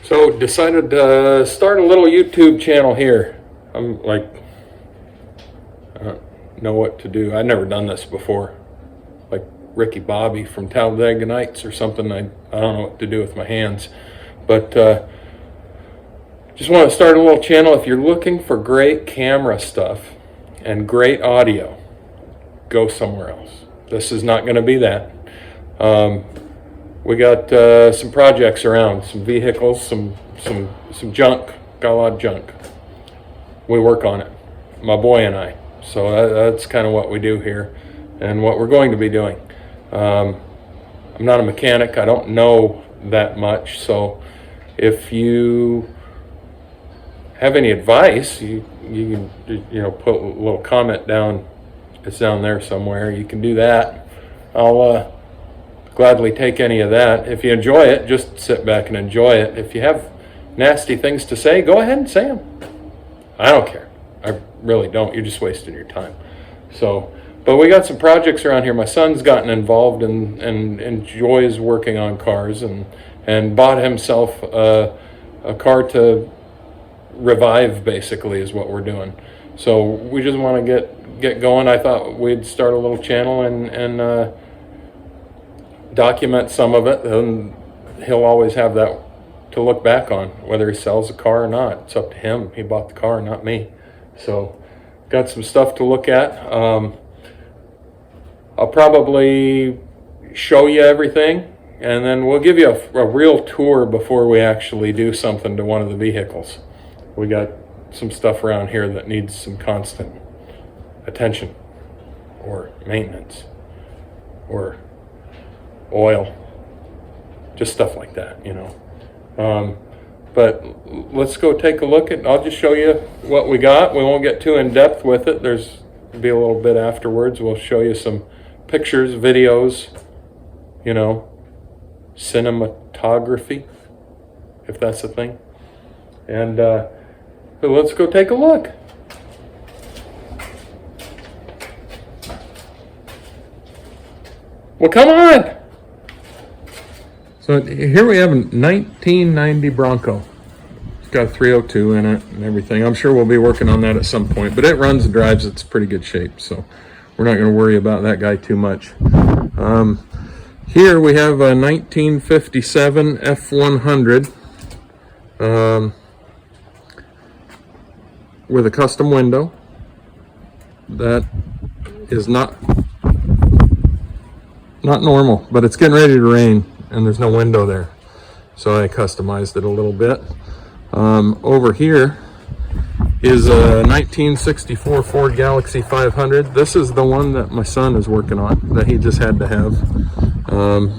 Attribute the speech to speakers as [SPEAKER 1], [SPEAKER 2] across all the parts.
[SPEAKER 1] So decided to start a little YouTube channel here. I'm like, I don't know what to do. I've never done this before. Like Ricky Bobby from Talladega Nights or something. I don't know what to do with my hands. But just want to start a little channel. If you're looking for great camera stuff and great audio, go somewhere else. This is not going to be that. We got some projects around, some vehicles, some junk. Got a lot of junk. We work on it, my boy and I. So that's kind of what we do here, and what we're going to be doing. I'm not a mechanic. I don't know that much. So if you have any advice, you can put a little comment down. It's down there somewhere. You can do that. I'll gladly take any of that. If you enjoy it, just sit back and enjoy it. If you have nasty things to say, go ahead and say them. I don't care. I really don't. You're just wasting your time. So, but we got some projects around here. My son's gotten involved and enjoys working on cars, and bought himself a car to revive, basically, is what we're doing. So we just want to get going. I thought we'd start a little channel and document some of it, and he'll always have that to look back on, whether he sells the car or not. It's up to him. He bought the car, not me. So got some stuff to look at. I'll probably show you everything, and then we'll give you a real tour before we actually do something to one of the vehicles. We got some stuff around here that needs some constant attention or maintenance or oil, just stuff like that, but let's go take a look at. I'll just show you what we got. We won't get too in depth with it. There'll be a little bit afterwards. We'll show you some pictures, videos, cinematography, if that's a thing. And so let's go take a look. Well, come on. So here we have a 1990 Bronco. It's got a 302 in it and everything. I'm sure we'll be working on that at some point, but it runs and drives. It's pretty good shape, so we're not going to worry about that guy too much. Here we have a 1957 F-100 with a custom window. That is not normal, but it's getting ready to rain and there's no window there, so I customized it a little bit. Over here is a 1964 Ford Galaxie 500. This is the one that my son is working on, that he just had to have.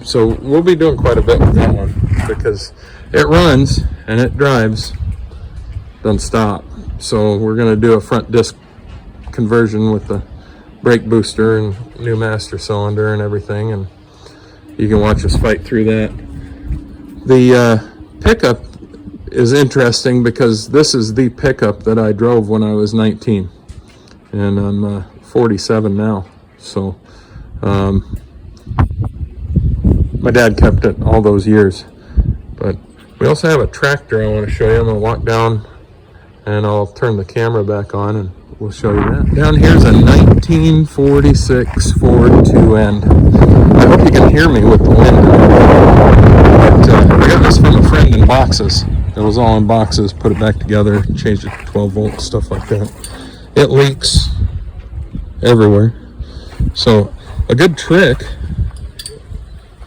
[SPEAKER 1] So we'll be doing quite a bit with that one because it runs and it drives, doesn't stop. So we're going to do a front disc conversion with the brake booster and new master cylinder and everything, and you can watch us fight through that. The pickup is interesting because this is the pickup that I drove when I was 19, and I'm 47 now. So my dad kept it all those years. But we also have a tractor I want to show you. I'm going to walk down and I'll turn the camera back on and we'll show you that. Down here's a 1946 Ford 2-end. I hope you can hear me with the wind. But I got this from a friend in boxes. It was all in boxes, put it back together, changed it to 12 volts, stuff like that. It leaks everywhere. So a good trick,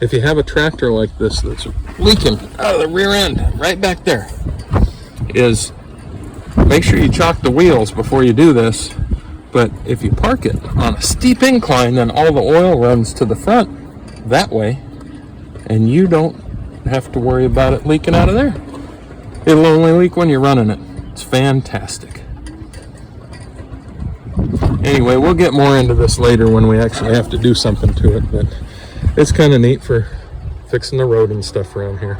[SPEAKER 1] if you have a tractor like this that's leaking out of the rear end, right back there, is make sure you chock the wheels before you do this. But if you park it on a steep incline, then all the oil runs to the front that way, and you don't have to worry about it leaking out of there. It'll only leak when you're running it. It's fantastic. Anyway, we'll get more into this later when we actually have to do something to it, but it's kind of neat for fixing the road and stuff around here.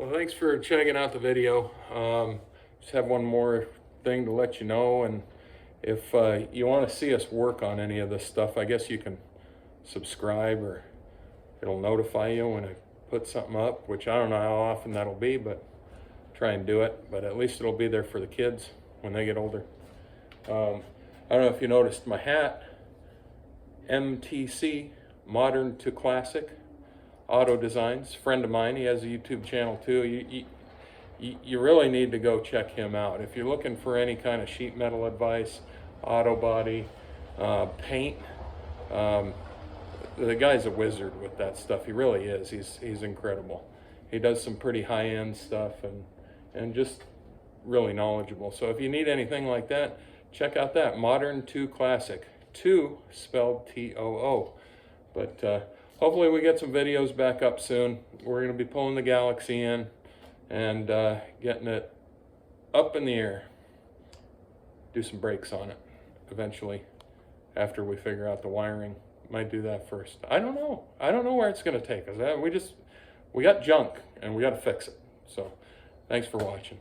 [SPEAKER 1] Well, thanks for checking out the video. Just have one more thing to let you know, and if you want to see us work on any of this stuff, I guess you can subscribe, or it'll notify you when I put something up, which I don't know how often that'll be, but try and do it. But at least it'll be there for the kids when they get older. I don't know if you noticed my hat, MTC, Modern to Classic Auto Designs. Friend of mine, he has a YouTube channel too. You really need to go check him out. If you're looking for any kind of sheet metal advice, auto body, paint, the guy's a wizard with that stuff. He really is. He's incredible. He does some pretty high-end stuff and just really knowledgeable. So if you need anything like that, check out that Modern to Classic. 2 spelled T-O-O. But hopefully we get some videos back up soon. We're going to be pulling the Galaxie in and getting it up in the air. Do some brakes on it eventually after we figure out the wiring. Might do that first. I don't know. I don't know where it's going to take us. We got junk and we got to fix it. So thanks for watching.